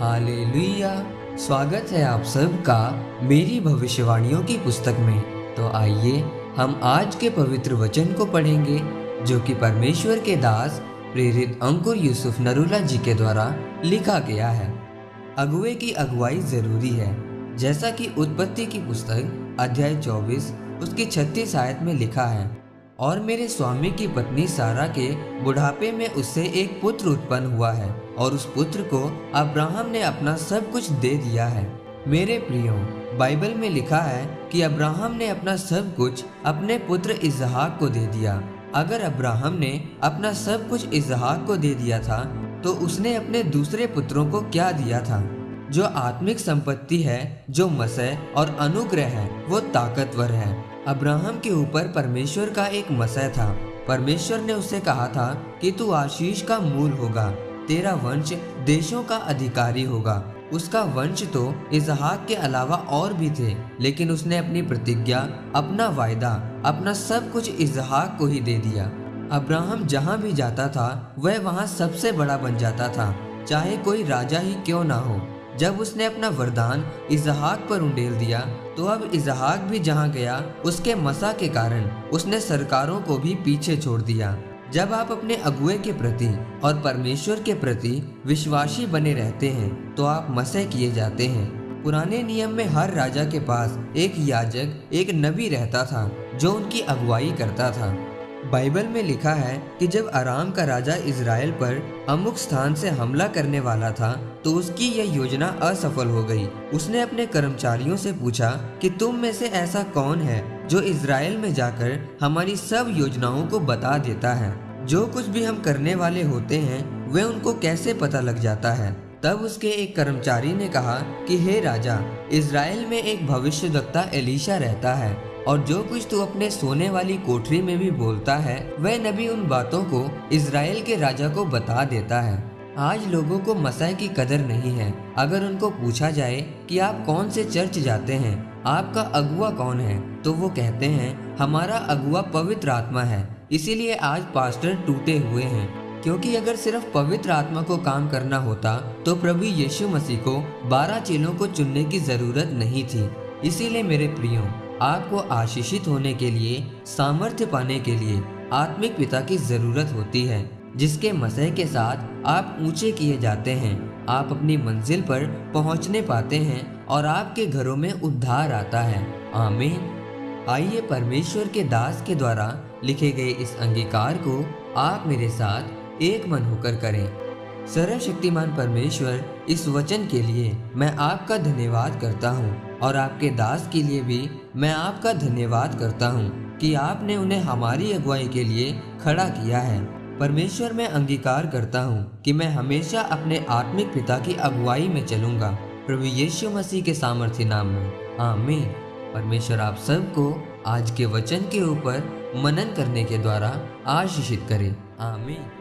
Hallelujah. स्वागत है आप सबका मेरी भविष्यवाणियों की पुस्तक में। तो आइए हम आज के पवित्र वचन को पढ़ेंगे जो कि परमेश्वर के दास प्रेरित अंकुर यूसुफ नरूला जी के द्वारा लिखा गया है। अगुवे की अगुवाई जरूरी है, जैसा कि उत्पत्ति की पुस्तक अध्याय 24 उसकी 36 आयत में लिखा है। और मेरे स्वामी की पत्नी सारा के बुढ़ापे में उससे एक पुत्र उत्पन्न हुआ है और उस पुत्र को अब्राहम ने अपना सब कुछ दे दिया है। मेरे प्रियो, बाइबल में लिखा है कि अब्राहम ने अपना सब कुछ अपने पुत्र इसहाक को दे दिया। अगर अब्राहम ने अपना सब कुछ इसहाक को दे दिया था तो उसने अपने दूसरे पुत्रों को क्या दिया था? जो आत्मिक संपत्ति है, जो मसीह और अनुग्रह है, वो ताकतवर है। अब्राहम के ऊपर परमेश्वर का एक मसीह था। परमेश्वर ने उससे कहा था कि तू आशीष का मूल होगा, तेरा वंश देशों का अधिकारी होगा। उसका वंश तो इसहाक के अलावा और भी थे, लेकिन उसने अपनी प्रतिज्ञा, अपना वायदा, अपना सब कुछ इसहाक को ही दे दिया। अब्राहम जहाँ भी जाता था वह वहाँ सबसे बड़ा बन जाता था, चाहे कोई राजा ही क्यों ना हो। जब उसने अपना वरदान इसहाक पर उंडेल दिया तो अब इसहाक भी जहाँ गया उसके मसा के कारण उसने सरकारों को भी पीछे छोड़ दिया। जब आप अपने अगुवे के प्रति और परमेश्वर के प्रति विश्वासी बने रहते हैं तो आप मसीह किए जाते हैं। पुराने नियम में हर राजा के पास एक याजक, एक नबी रहता था जो उनकी अगुवाई करता था। बाइबल में लिखा है कि जब अराम का राजा इजराइल पर अमुक स्थान से हमला करने वाला था तो उसकी यह योजना असफल हो गई। उसने अपने कर्मचारियों से पूछा कि तुम में से ऐसा कौन है जो इजराइल में जाकर हमारी सब योजनाओं को बता देता है। जो कुछ भी हम करने वाले होते हैं वह उनको कैसे पता लग जाता है। तब उसके एक कर्मचारी ने कहा कि हे राजा, इजराइल में एक भविष्यद्वक्ता एलीशा रहता है और जो कुछ तू अपने सोने वाली कोठरी में भी बोलता है वह नबी उन बातों को इजराइल के राजा को बता देता है। आज लोगों को मसीह की कदर नहीं है। अगर उनको पूछा जाए कि आप कौन से चर्च जाते हैं, आपका अगुवा कौन है, तो वो कहते हैं हमारा अगुवा पवित्र आत्मा है। इसीलिए आज पास्टर टूटे हुए हैं, क्योंकि अगर सिर्फ पवित्र आत्मा को काम करना होता तो प्रभु यीशु मसीह को 12 चेलों को चुनने की जरूरत नहीं थी। इसीलिए मेरे प्रियो, आपको आशीषित होने के लिए, सामर्थ्य पाने के लिए आत्मिक पिता की जरूरत होती है, जिसके मसीह के साथ आप ऊंचे किए जाते हैं। आप अपनी मंजिल पर पहुंचने पाते हैं और आपके घरों में उद्धार आता है। आमीन। आइए परमेश्वर के दास के द्वारा लिखे गए इस अंगीकार को आप मेरे साथ एक मन होकर करें। सर्वशक्तिमान परमेश्वर, इस वचन के लिए मैं आपका धन्यवाद करता हूँ और आपके दास के लिए भी मैं आपका धन्यवाद करता हूँ कि आपने उन्हें हमारी अगुवाई के लिए खड़ा किया है। परमेश्वर, मैं अंगीकार करता हूँ कि मैं हमेशा अपने आत्मिक पिता की अगुवाई में चलूँगा, प्रभु यीशु मसीह के सामर्थ्य नाम में। आमीन। परमेश्वर आप सबको आज के वचन के ऊपर मनन करने के द्वारा आशीषित करे। आमीन।